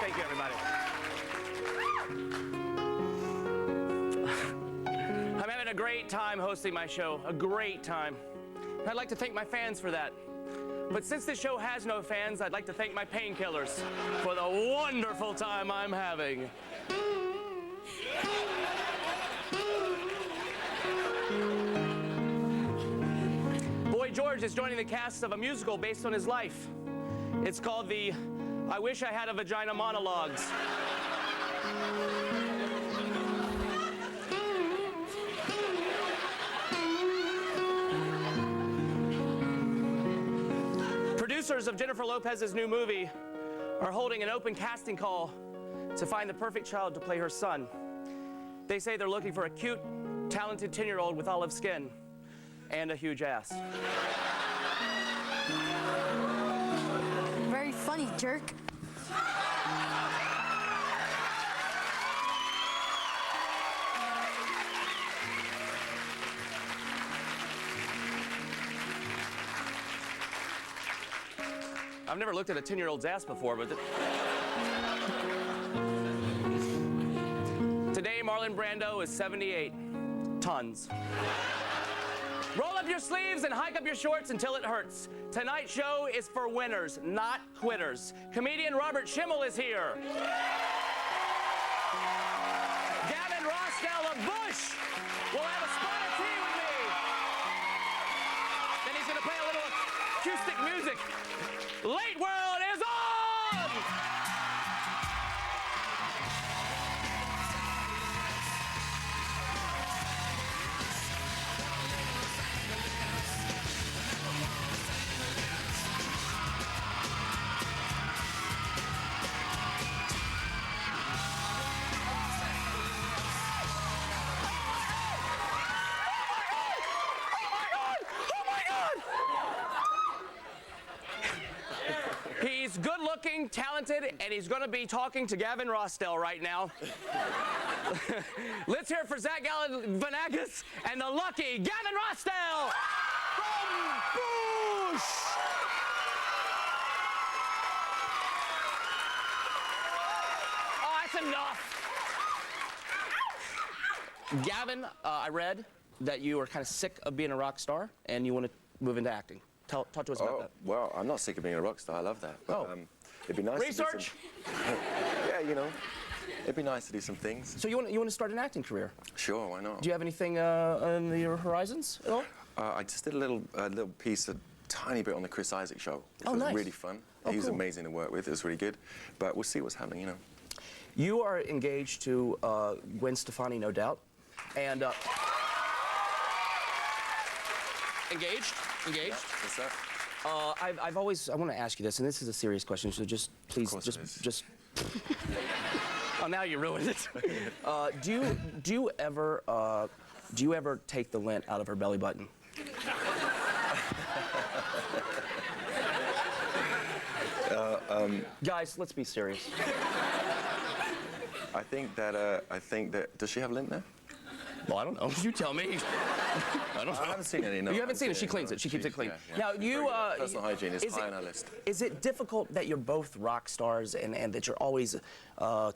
Thank you, everybody. I'm having a great time hosting my show, a great time. And I'd like to thank my fans for that. But since this show has no fans, I'd like to thank my painkillers for the wonderful time I'm having. Boy George is joining the cast of a musical based on his life. It's called the I Wish I Had a Vagina Monologues. Producers of Jennifer Lopez's new movie are holding an open casting call to find the perfect child to play her son. They say they're looking for a cute, talented 10-year-old with olive skin and a huge ass. Very funny, jerk. I've never looked at a 10-year-old's ass before, but today Marlon Brando is 78 tons. Roll up your sleeves and hike up your shorts until it hurts. Tonight's show is for winners, not quitters. Comedian Robert Schimmel is here. Gavin Rossdale of Bush will have a spot of tea with me. Then he's going to play a little acoustic music. Late World is on! He's good-looking, talented, and he's going to be talking to Gavin Rossdale right now. Let's hear it for Zach Galifianakis and the lucky Gavin Rossdale from Bush. Oh, that's enough. Gavin, I read that you are kind of sick of being a rock star and you want to move into acting. Talk to us about that. Well, I'm not sick of being a rock star. I love that. But, it'd be nice Research? to do some... Yeah, you know, it'd be nice to do some things. So you want to start an acting career? Sure, why not? Do you have anything on your horizons at all? I just did a little piece, a tiny bit on the Chris Isaac show. Oh, It was nice. really fun. Oh, He was cool. amazing to work with. It was really good. But we'll see what's happening, you know. You are engaged to Gwen Stefani, no doubt. And engaged? Yeah, what's that? I've always, I want to ask you this, and this is a serious question, so just please, Of course it is. just. Oh, now you ruined it. Do you ever take the lint out of her belly button? Guys, let's be serious. I think that, does she have lint there? Well, I don't know. You tell me. I don't know. I haven't seen any, no. You haven't seen it. She cleans it. She keeps it clean. Yeah. Now, you... Personal hygiene is high on our list. Is it difficult that you're both rock stars and that you're always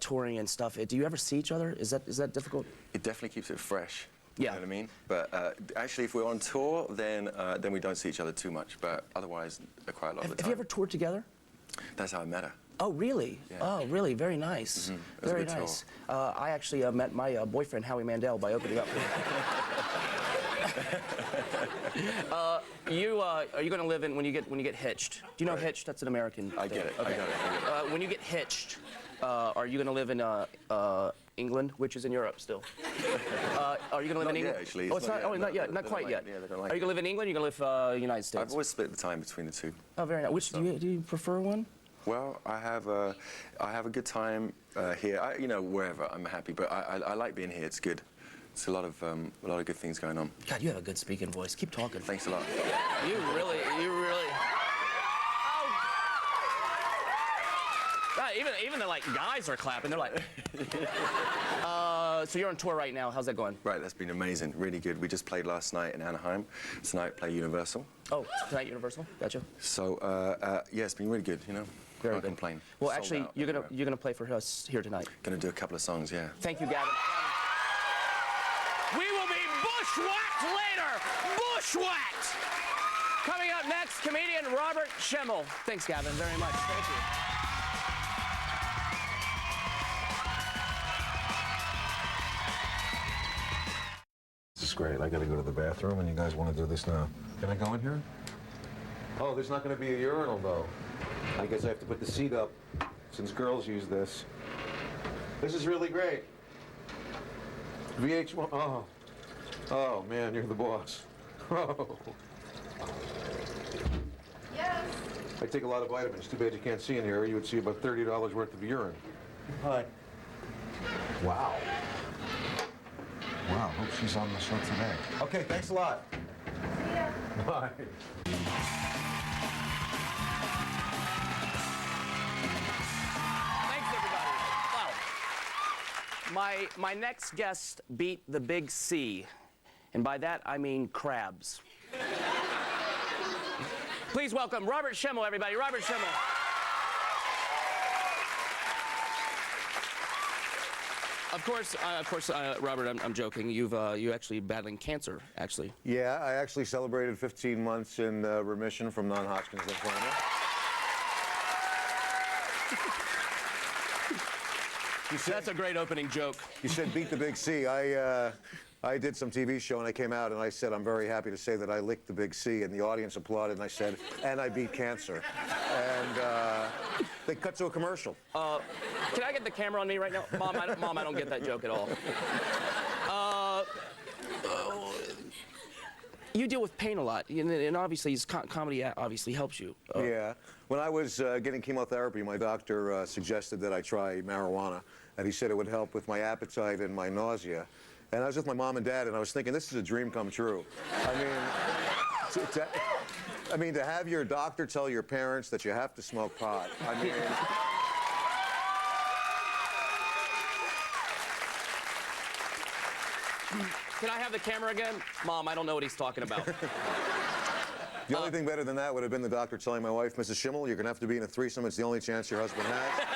touring and stuff? Do you ever see each other? Is that difficult? It definitely keeps it fresh. Yeah. You know what I mean? But actually, if we're on tour, then we don't see each other too much. But otherwise, quite a lot of the time. Have you ever toured together? That's how I met her. Oh, really? Yeah. Oh, really? Very nice. It was a Very good tour. nice. I actually met my boyfriend, Howie Mandel, by opening up. Are you going to live in when you get hitched? Do you know hitched? That's an American. I get it. Okay. I got it. When you get hitched, are you going to live in England, which is in Europe still? Are you going to live in Not yet, England? actually. Oh, It's it's not not. yet. Oh, not yet. They Not don't quite like- yet. yeah, they don't like Are you going to live in England? Or are you going to live United States? I've always split the time between the two. Oh, very nice. Which do you prefer one? Well, I have a good time here. Wherever I'm happy, but I like being here. It's good. It's a lot of good things going on. God, you have a good speaking voice. Keep talking. Thanks a lot. You really. Oh. Even the guys are clapping. They're like. So you're on tour right now. How's that going? Right, that's been amazing, really good. We just played last night in Anaheim. Tonight, play Universal. Oh, tonight Universal. Gotcha. So, yeah, it's been really good, you know. Very Can't good. complain. Well, Sold actually, out you're everywhere. gonna play for us here tonight. Gonna do a couple of songs, yeah. Thank you, Gavin. We will be bushwhacked later. Bushwhacked. Coming up next, comedian Robert Schimmel. Thanks, Gavin, very much. Thank you. This is great. I gotta go to the bathroom, and you guys want to do this now. Can I go in here? Oh, there's not gonna be a urinal, though. I guess I have to put the seat up, since girls use this. This is really great. VH1, oh. Oh, man, you're the boss. Oh. Yes. I take a lot of vitamins. Too bad you can't see in here. You would see about $30 worth of urine. Hi. Wow. Wow, hope she's on the show today. Okay, thanks a lot. See ya. Bye. Thanks, everybody. Wow. My next guest beat the big C, and by that I mean crabs. Please welcome Robert Schimmel, everybody. Robert Schimmel. Of course, Robert, I'm joking. You actually battling cancer, actually. Yeah, I actually celebrated 15 months in remission from non-Hodgkin's lymphoma. That's a great opening joke. You said beat the big C. I did some TV show and I came out and I said, I'm very happy to say that I licked the big C, and the audience applauded, and I said, and I beat cancer. And they cut to a commercial. Can I get the camera on me right now? Mom, I don't get that joke at all. You deal with pain a lot, and obviously comedy obviously helps you. Yeah. When I was getting chemotherapy, my doctor suggested that I try marijuana, and he said it would help with my appetite and my nausea. And I was with my mom and dad, and I was thinking, this is a dream come true. I mean, to have your doctor tell your parents that you have to smoke pot. I mean. Can I have the camera again? Mom, I don't know what he's talking about. The only thing better than that would have been the doctor telling my wife, Mrs. Schimmel, you're going to have to be in a threesome. It's the only chance your husband has.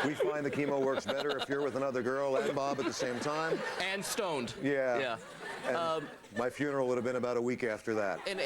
We find the chemo works better if you're with another girl and Bob at the same time. And stoned. Yeah. Yeah. And my funeral would have been about a week after that. And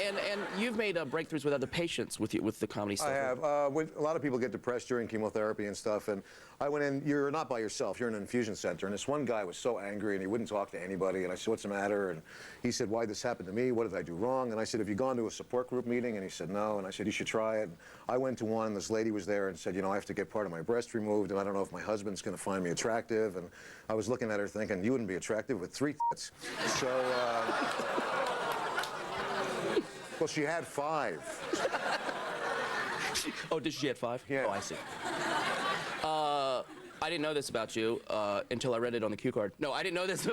you've made breakthroughs with other patients with the comedy stuff. I have. A lot of people get depressed during chemotherapy and stuff, and I went in. You're not by yourself. You're in an infusion center, and this one guy was so angry, and he wouldn't talk to anybody. And I said, "What's the matter?" And he said, "Why this happened to me? What did I do wrong?" And I said, "Have you gone to a support group meeting?" And he said, "No." And I said, "You should try it." And I went to one. This lady was there and said, "You know, I have to get part of my breast removed, and I don't know if my husband's going to find me attractive." And I was looking at her thinking, "You wouldn't be attractive with 3 tits." So. Well, she had 5. Oh, did she have 5? Yeah. Oh, I see. I didn't know this about you until I read it on the cue card. No, I didn't know this.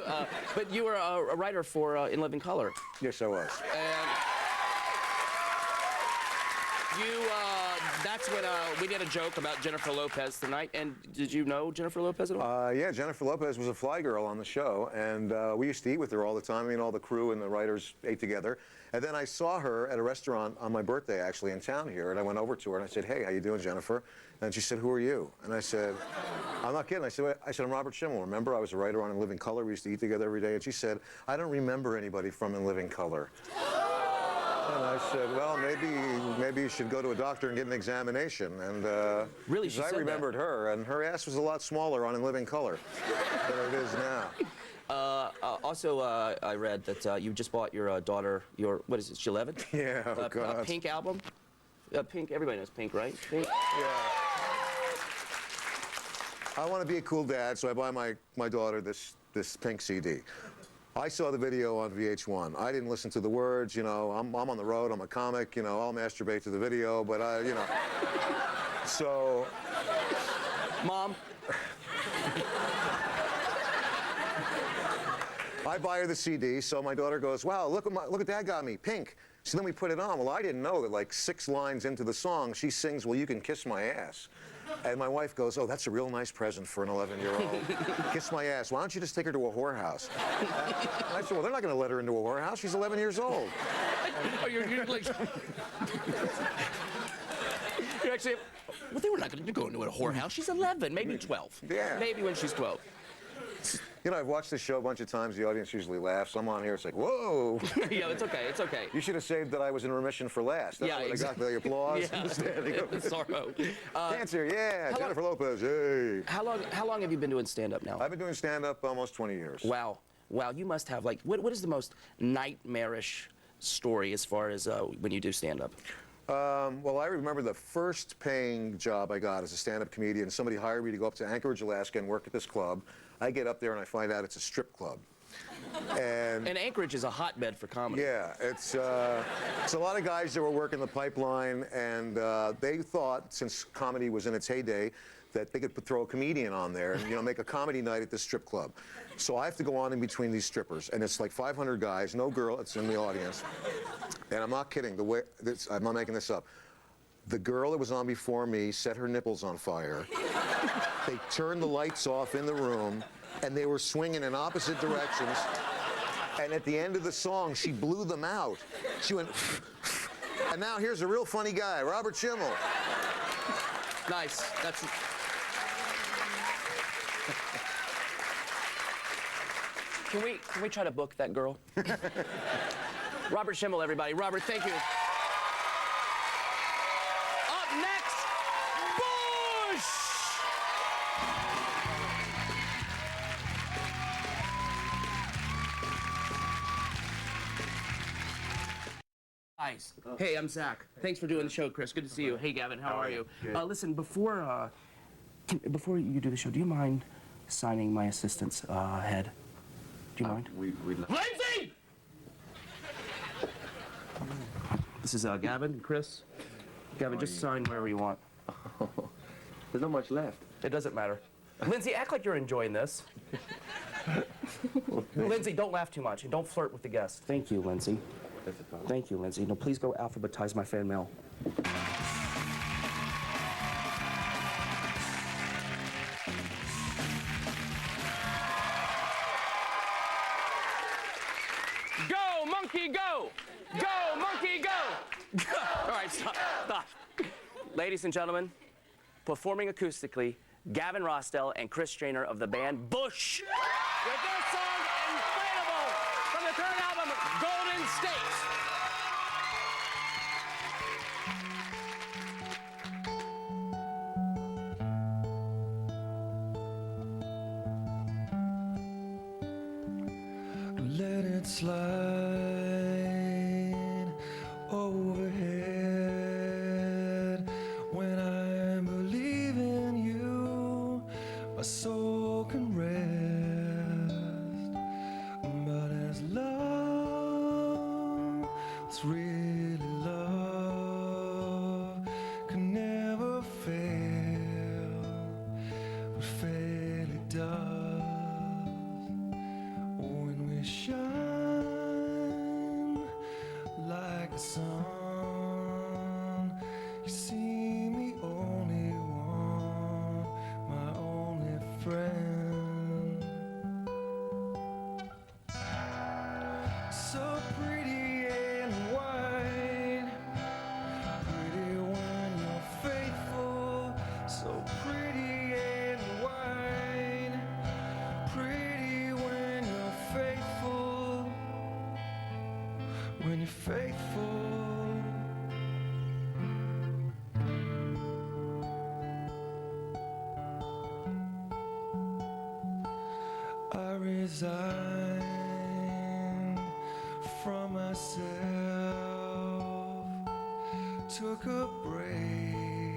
But you were a writer for In Living Color. Yes, I was. And that's when we did a joke about Jennifer Lopez tonight. And did you know Jennifer Lopez at all? Yeah, Jennifer Lopez was a fly girl on the show, and we used to eat with her all the time. I mean, all the crew and the writers ate together. And then I saw her at a restaurant on my birthday, actually, in town here, and I went over to her and I said, "Hey, how you doing, Jennifer?" And she said, "Who are you?" And I said, "I'm not kidding." I said, "I'm Robert Schimmel. Remember, I was a writer on In Living Color. We used to eat together every day." And she said, "I don't remember anybody from In Living Color." And I said, "Well, maybe you should go to a doctor and get an examination." And Really, she I said remembered her, and her ass was a lot smaller on In Living Color than it is now. Also, I read that you just bought your daughter, what is it, she 11? Yeah, oh God. Pink album? Pink, everybody knows Pink, right? Pink? Yeah. I want to be a cool dad, so I buy my daughter this Pink CD. I saw the video on VH1. I didn't listen to the words, you know, I'm on the road, I'm a comic, you know, I'll masturbate to the video, but you know. So. Mom? I buy her the CD, so my daughter goes, "Wow, look what Dad got me, Pink." So then we put it on. Well, I didn't know that like 6 lines into the song, she sings, "Well, you can kiss my ass." And my wife goes, oh, that's a real nice present for an 11-year-old. Kiss my ass. Why don't you just take her to a whorehouse? And I said, well, they're not going to let her into a whorehouse. She's 11 years old. Oh, you're like... You're actually... Well, they were not going to go into a whorehouse. She's 11, maybe 12. Yeah. Maybe when she's 12. You know, I've watched this show a bunch of times. The audience usually laughs. I'm on here. It's like, whoa. Yeah, it's okay. It's okay. You should have saved that I was in remission for last. That's Yeah, what exactly. I got the applause. Yeah. And the standing ovation. Sorrow. Cancer, yeah. how Jennifer Lopez, hey. How long have you been doing stand-up now? I've been doing stand-up almost 20 years. Wow. Wow, you must have, like, what is the most nightmarish story as far as when you do stand-up? Well, I remember the first paying job I got as a stand-up comedian. Somebody hired me to go up to Anchorage, Alaska and work at this club. I get up there and I find out it's a strip club. And Anchorage is a hotbed for comedy. yeah, it's a lot of guys that were working the pipeline, and they thought, since comedy was in its heyday, that they could throw a comedian on there and, you know, make a comedy night at this strip club. So I have to go on in between these strippers, and it's like 500 guys, no girl, it's in the audience. And I'm not kidding, I'm not making this up. The girl that was on before me set her nipples on fire. They turned the lights off in the room, and they were swinging in opposite directions. And at the end of the song, she blew them out. She went, and now here's a real funny guy, Robert Schimmel. Nice. That's... Can we try to book that girl? Robert Schimmel, everybody. Robert, thank you. Up next, Bush! Nice. Hey, I'm Zach. Thanks for doing the show, Chris. Good to see you. Hey, Gavin, how are you? Listen, before you do the show, do you mind signing my assistant's head? Do you mind? We'd love... Lindsay! This is Gavin and Chris. Gavin, just sign wherever you want. There's not much left. It doesn't matter. Lindsay, act like you're enjoying this. Lindsay, don't laugh too much and don't flirt with the guests. Thank you, Lindsay. Thank you, Lindsay. No, please go alphabetize my fan mail. Go, monkey, go! Go, monkey, go! All right, stop. Ladies and gentlemen, performing acoustically, Gavin Rossdale and Chris Strainer of the band Bush with their song Inflatable from the current album Golden State. Let it slide overhead. When I believe in you, my soul can rest. But as love, it's really love, can never fail, but fail it does. Shine like the sun. You see me only one, my only friend. So pretty and white, pretty when you're faithful. So pretty and white, pretty when you're faithful. When you're faithful, I resigned from myself, took a break,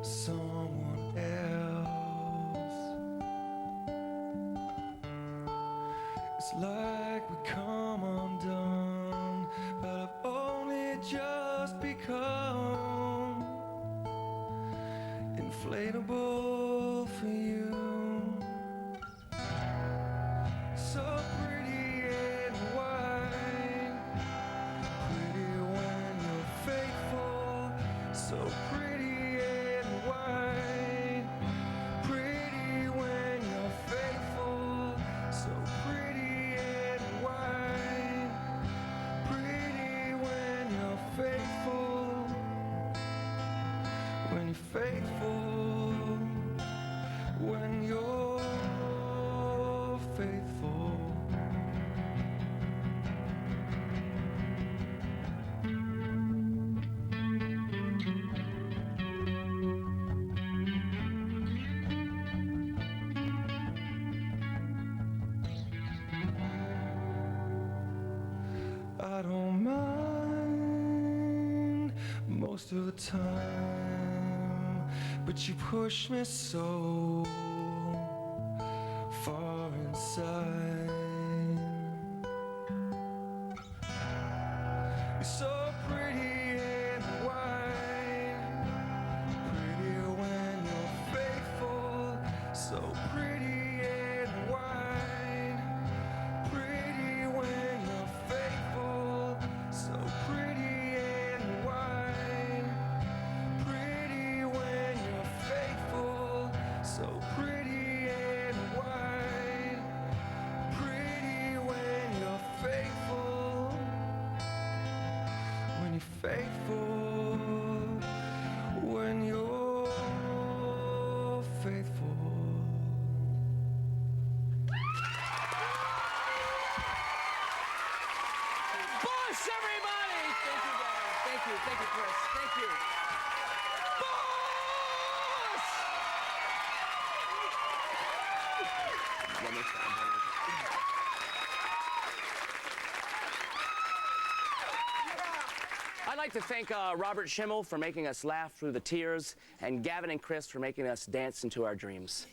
someone else. It's like we come undone, but I've only just become inflatable for you. So pretty and white, pretty when you're faithful. So pretty and white. when you're faithful, when you're faithful. I don't mind most of the time, but you push me so far inside. You're so pretty and white, pretty when you're faithful, so pretty and white, pretty when you're faithful, so pretty and white, pretty when you're faithful, so pretty and white, pretty when you're faithful, when you're faithful, when you're faithful. Bush, everybody! Thank you, Gavin. Thank you, Chris. Thank you. Bush! I'd like to thank Robert Schimmel for making us laugh through the tears, and Gavin and Chris for making us dance into our dreams.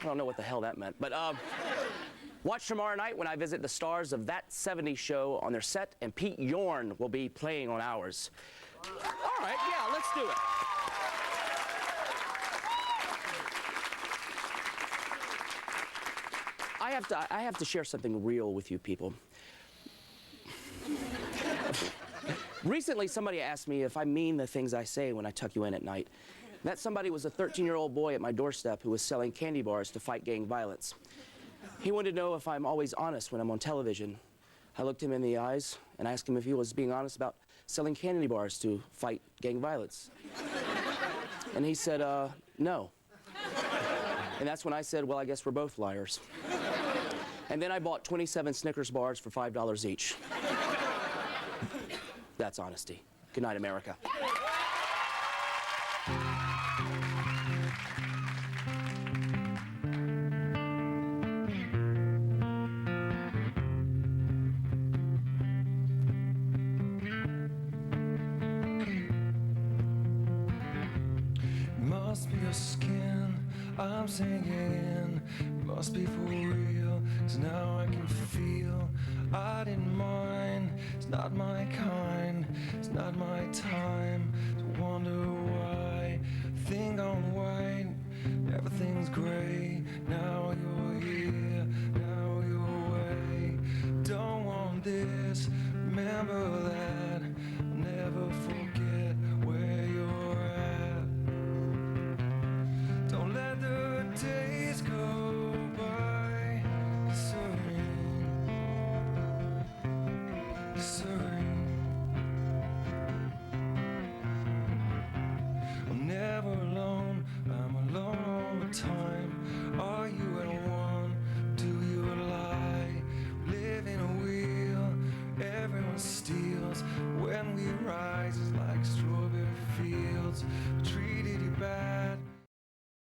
I don't know what the hell that meant, but watch tomorrow night when I visit the stars of That 70s Show on their set, and Pete Yorn will be playing on ours. All right, yeah, let's do it. I have to share something real with you people. Recently, somebody asked me if I mean the things I say when I tuck you in at night. That somebody was a 13-year-old boy at my doorstep who was selling candy bars to fight gang violence. He wanted to know if I'm always honest when I'm on television. I looked him in the eyes and asked him if he was being honest about selling candy bars to fight gang violence. And he said, no. And that's when I said, well, I guess we're both liars. And then I bought 27 Snickers bars for $5 each. That's honesty. Good night, America. Must be your skin, I'm sinking. Must be for real, 'cause now I can feel. I didn't mind, it's not my kind, it's not my time to wonder why. Think I'm white, everything's gray. Now you're here, now you're away. Don't want this, remember that. I'll never forget where you're at. Don't let the days go by. Serene, serene. I'm never alone, I'm alone all the time. Are you at one? Do you lie? Live in a wheel, everyone steals. When we rise, it's like strawberry fields.